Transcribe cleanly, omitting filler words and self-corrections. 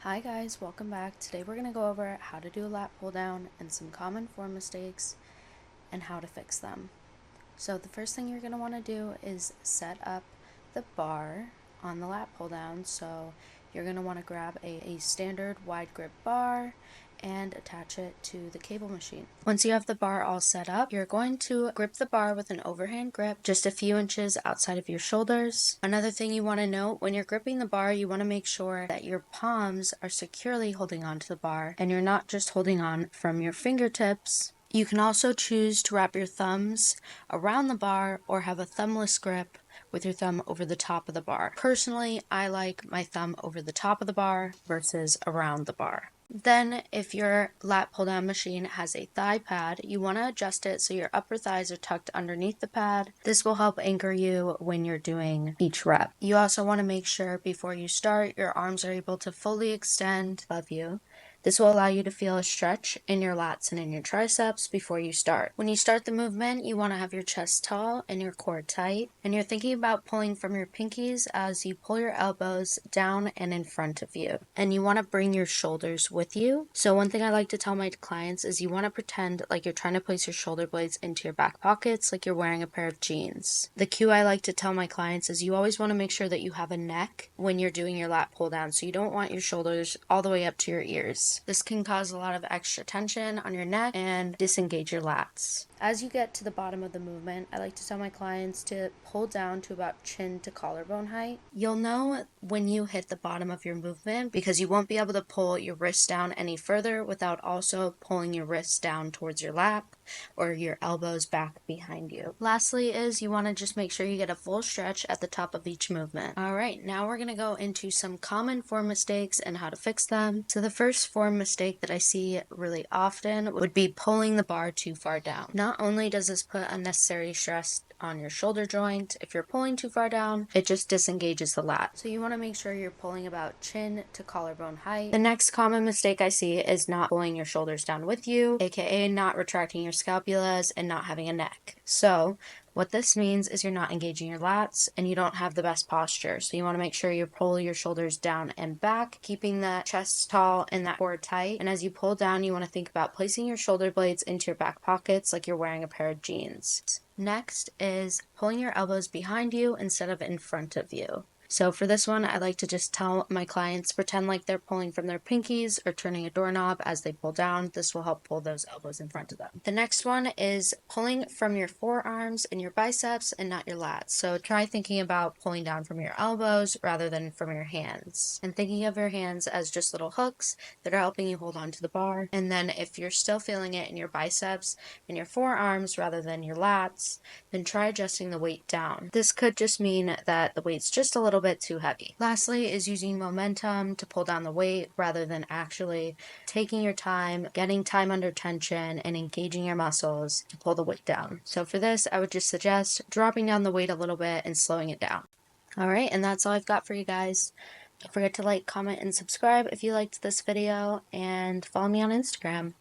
Hi guys, welcome back. Today we're going to go over how to do a lat pull down and some common form mistakes and how to fix them. So the first thing you're going to want to do is set up the bar on the lat pull down. So you're going to want to grab a standard wide grip bar and attach it to the cable machine. Once you have the bar all set up, you're going to grip the bar with an overhand grip just a few inches outside of your shoulders. Another thing you want to note, when you're gripping the bar, you want to make sure that your palms are securely holding onto the bar and you're not just holding on from your fingertips. You can also choose to wrap your thumbs around the bar or have a thumbless grip with your thumb over the top of the bar. Personally, I like my thumb over the top of the bar versus around the bar. Then, if your lat pull down machine has a thigh pad, you want to adjust it so your upper thighs are tucked underneath the pad. This will help anchor you when you're doing each rep. You also want to make sure before you start, your arms are able to fully extend above you. This will allow you to feel a stretch in your lats and in your triceps before you start. When you start the movement, you want to have your chest tall and your core tight, and you're thinking about pulling from your pinkies as you pull your elbows down and in front of you. And you want to bring your shoulders with you. So one thing I like to tell my clients is you want to pretend like you're trying to place your shoulder blades into your back pockets like you're wearing a pair of jeans. The cue I like to tell my clients is you always want to make sure that you have a neck when you're doing your lat pull down, so you don't want your shoulders all the way up to your ears. This can cause a lot of extra tension on your neck and disengage your lats. As you get to the bottom of the movement, I like to tell my clients to pull down to about chin to collarbone height. You'll know when you hit the bottom of your movement because you won't be able to pull your wrists down any further without also pulling your wrists down towards your lap or your elbows back behind you. Lastly is you want to just make sure you get a full stretch at the top of each movement. Alright, now we're going to go into some common form mistakes and how to fix them. So the first form mistake that I see really often would be pulling the bar too far down. Not only does this put unnecessary stress on your shoulder joint, if you're pulling too far down, it just disengages the lat. So you want to make sure you're pulling about chin to collarbone height. The next common mistake I see is not pulling your shoulders down with you, aka not retracting your scapulas and not having a neck. So what this means is you're not engaging your lats and you don't have the best posture. So you want to make sure you pull your shoulders down and back, keeping the chest tall and that core tight. And as you pull down, you want to think about placing your shoulder blades into your back pockets like you're wearing a pair of jeans. Next is pulling your elbows behind you instead of in front of you. So for this one, I like to just tell my clients, pretend like they're pulling from their pinkies or turning a doorknob as they pull down. This will help pull those elbows in front of them. The next one is pulling from your forearms and your biceps and not your lats. So try thinking about pulling down from your elbows rather than from your hands. And thinking of your hands as just little hooks that are helping you hold on to the bar. And then if you're still feeling it in your biceps and your forearms rather than your lats, then try adjusting the weight down. This could just mean that the weight's just a little bit too heavy. Lastly is using momentum to pull down the weight rather than actually taking your time, getting time under tension, and engaging your muscles to pull the weight down. So for this, I would just suggest dropping down the weight a little bit and slowing it down. Alright, and that's all I've got for you guys. Don't forget to like, comment, and subscribe if you liked this video, and follow me on Instagram.